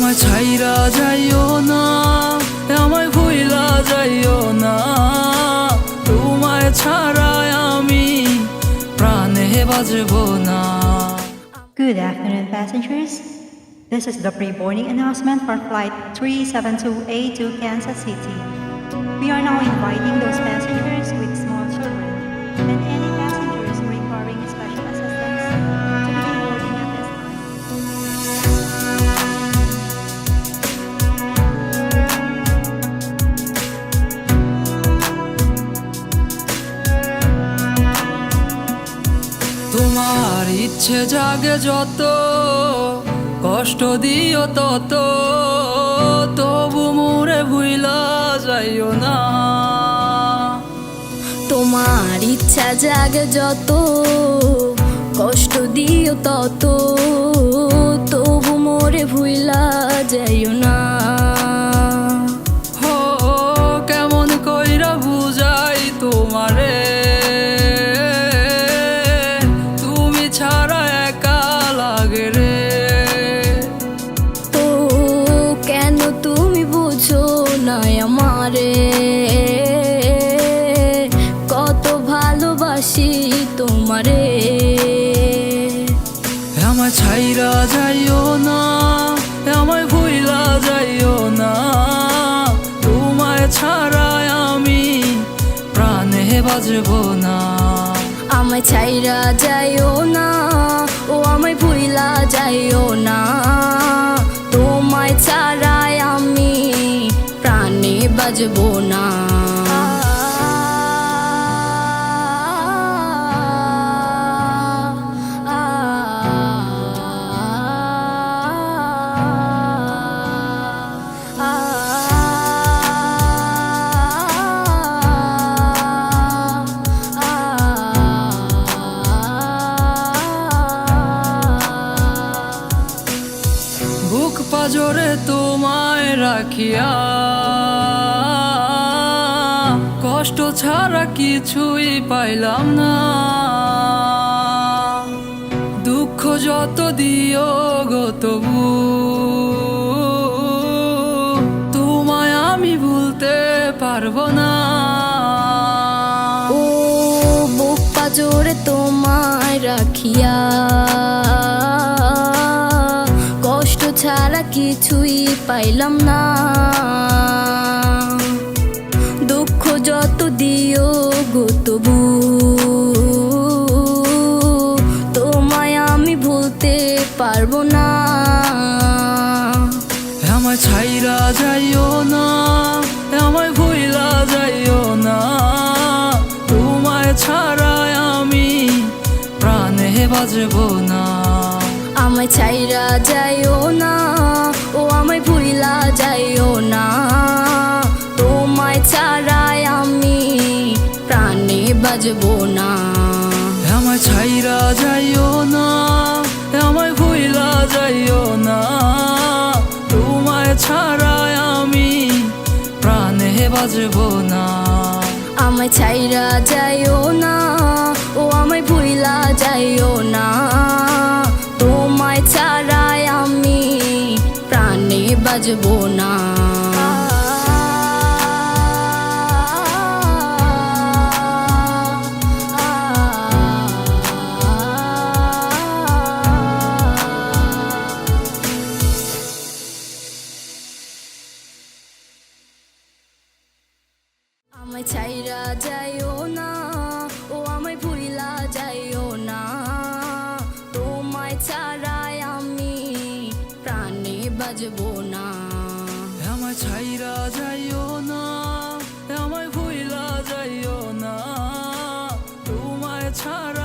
আমায় ছাইরা যাইও না, আমায় ভুইলা যাইও না, তোমায় ছাড়ায় আমি প্রাণে বাজবো না। Good afternoon, passengers. This is the pre-boarding announcement for Flight 372A to Kansas City. We are now inviting those passengers with small children and any passengers requiring special assistance to begin boarding at this time. তোমার ইচ্ছে জাগে যত, কষ্ট দিও তত, তবু মোরে ভুইলা যাইও না। তোমার ইচ্ছা জাগে যত, কষ্ট দিও তত, তবু মোরে ভুইলা যাইও না। হো কেমন কইরা বুঝাই তোমারে, তুমি ছাড়া একা লাগে রে। তো কেন তুমি বুঝো না আমারে, কত ভালোবাসি তোমারে। আমায় ছাইরা যাইও না, আমায় ভুইলা যাইও না, তোমায় ছাড়ায় আমি প্রাণে বাজবো না। আমায় ছাইরা যাইও না, ও আমায় ভুইলা যাইও না, তোমায় ছাড়াই আমি প্রাণে বাজবো না। বুক পাজরে তোমায় রাখিয়া, কষ্ট ছাড়া কিছুই পাইলাম না। দুঃখ যত দিও গো তবু তোমায় আমি ভুলতে পারবো না। ও বুক পাজরে তোমায় রাখিয়া, কষ্ট ছাড়া কিছুই পাইলাম না। দুঃখ যত দিও গো তবু তোমায় আমি ভুলতে পারবো না। আমায় ছাইরা যাইও না, আমায় ভুইলা যাইও না, তোমায় ছাড়ায় আমি প্রাণে বাজবো না। আমায় ছাইরা যাইও না, ও আমায় ভুইলা যাইও না, তোমায় ছাড়াই আমি প্রাণে বাজবো না। আমায় ছাইরা যাইও না, আমায় ভুইলা যাইও না, তোমায় ছাড়ায় আমি প্রাণে বাজবো না। আমায় ছাইরা যাইও না, ও আমায় ভুইলা যাইও না, তোমায় ছাড়াই আমি প্রাণে বাজবো না। আমায় ছাইরা যাইও না, ও আমায় ভুইলা যাইও না, তোমায় ছাড়াই আমি প্রাণে বাজবো না। আমায় ছাইরা যাইও না, আমায় ভুইলা যাইও না, তোমায় ছাড়া